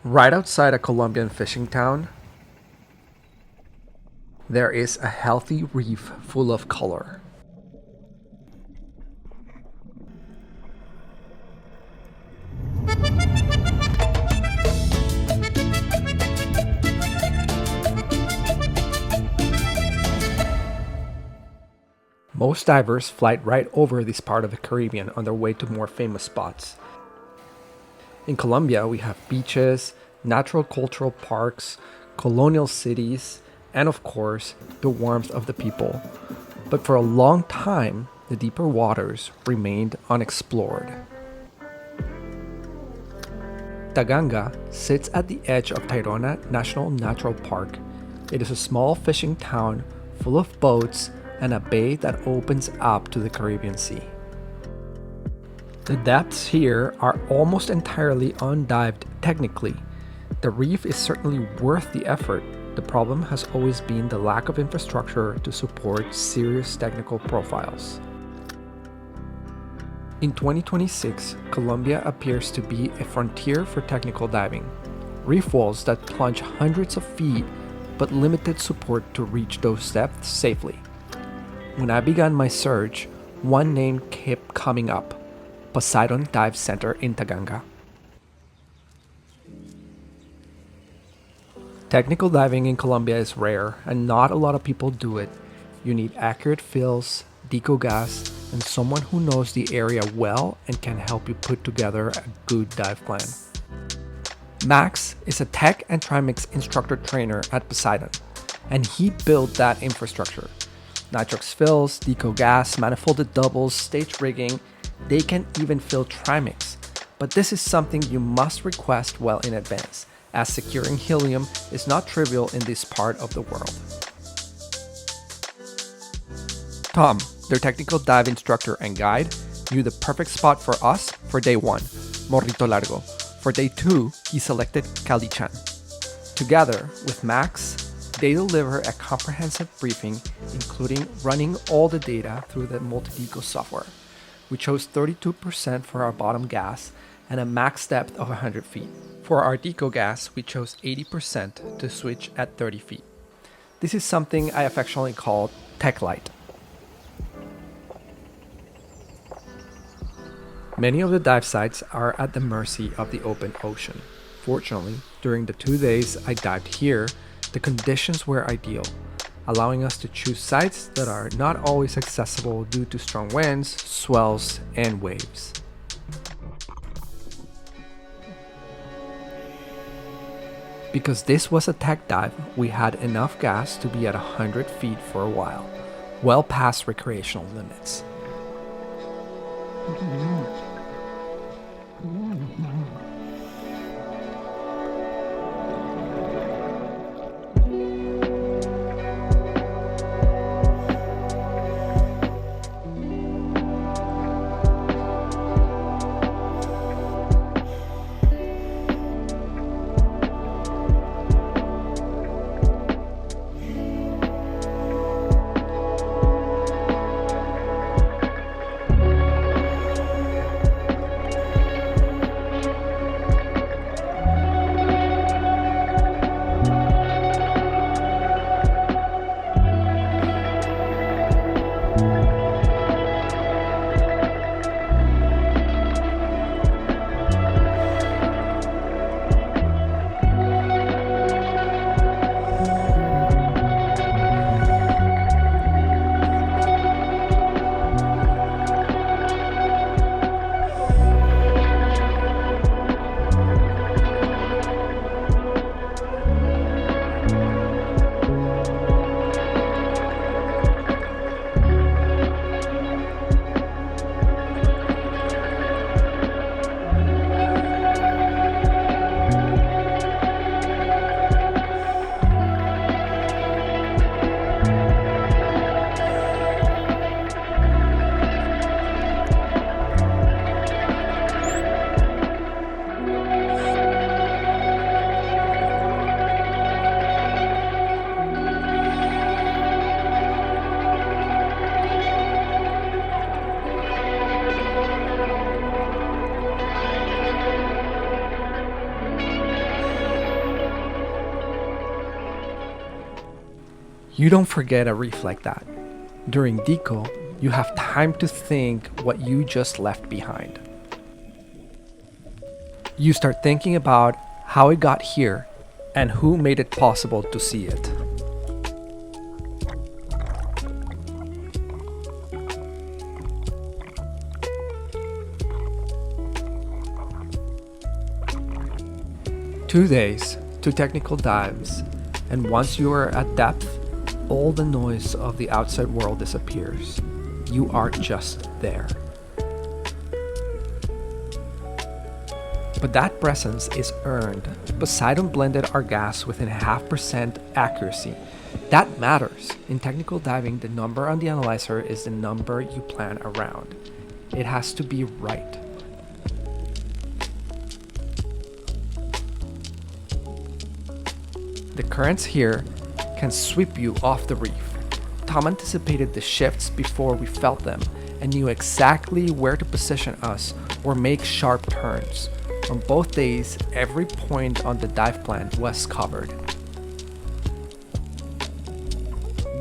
Right outside a Colombian fishing town, there is a healthy reef full of color. Most divers fly right over this part of the Caribbean on their way to more famous spots. In Colombia, we have beaches, natural cultural parks, colonial cities, and of course, the warmth of the people. But for a long time, the deeper waters remained unexplored. Taganga sits at the edge of Tayrona National Natural Park. It is a small fishing town full of boats and a bay that opens up to the Caribbean Sea. The depths here are almost entirely undived technically. The reef is certainly worth the effort. The problem has always been the lack of infrastructure to support serious technical profiles. In 2026, Colombia appears to be a frontier for technical diving. Reef walls that plunge hundreds of feet, but limited support to reach those depths safely. When I began my search, one name kept coming up: Poseidon Dive Center in Taganga. Technical diving in Colombia is rare, and not a lot of people do it. You need accurate fills, deco gas, and someone who knows the area well and can help you put together a good dive plan. Max is a tech and trimix instructor trainer at Poseidon, and he built that infrastructure. Nitrox fills, deco gas, manifolded doubles, stage rigging, they can even fill trimix. But this is something you must request well in advance, as securing helium is not trivial in this part of the world. Tom, their technical dive instructor and guide, knew the perfect spot for us for day 1, Morrito Largo. For day 2, he selected Calichan. Together with Max, they deliver a comprehensive briefing, including running all the data through the multi-deco software. We chose 32% for our bottom gas and a max depth of 100 feet. For our deco gas, we chose 80% to switch at 30 feet. This is something I affectionately call Tech Light. Many of the dive sites are at the mercy of the open ocean. Fortunately, during the 2 days I dived here, the conditions were ideal, allowing us to choose sites that are not always accessible due to strong winds, swells, and waves. Because this was a tech dive, we had enough gas to be at 100 feet for a while, well past recreational limits. You don't forget a reef like that. During deco, you have time to think what you just left behind. You start thinking about how it got here and who made it possible to see it. Two days, two technical dives, and once you are at depth, all the noise of the outside world disappears. You are just there. But that presence is earned. Poseidon blended our gas within 0.5% accuracy. That matters. In technical diving, the number on the analyzer is the number you plan around. It has to be right. The currents here can sweep you off the reef. Tom anticipated the shifts before we felt them and knew exactly where to position us or make sharp turns. On both days, every point on the dive plan was covered.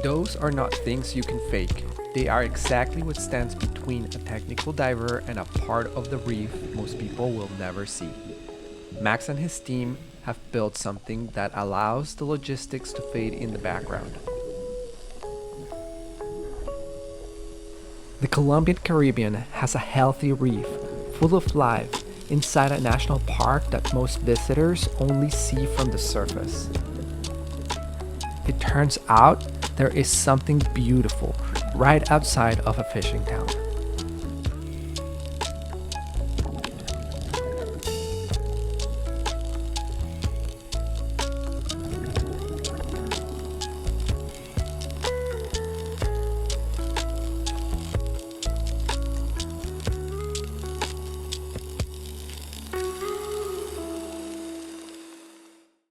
Those are not things you can fake. They are exactly what stands between a technical diver and a part of the reef most people will never see. Max and his team have built something that allows the logistics to fade in the background. The Colombian Caribbean has a healthy reef, full of life, inside a national park that most visitors only see from the surface. It turns out there is something beautiful right outside of a fishing town.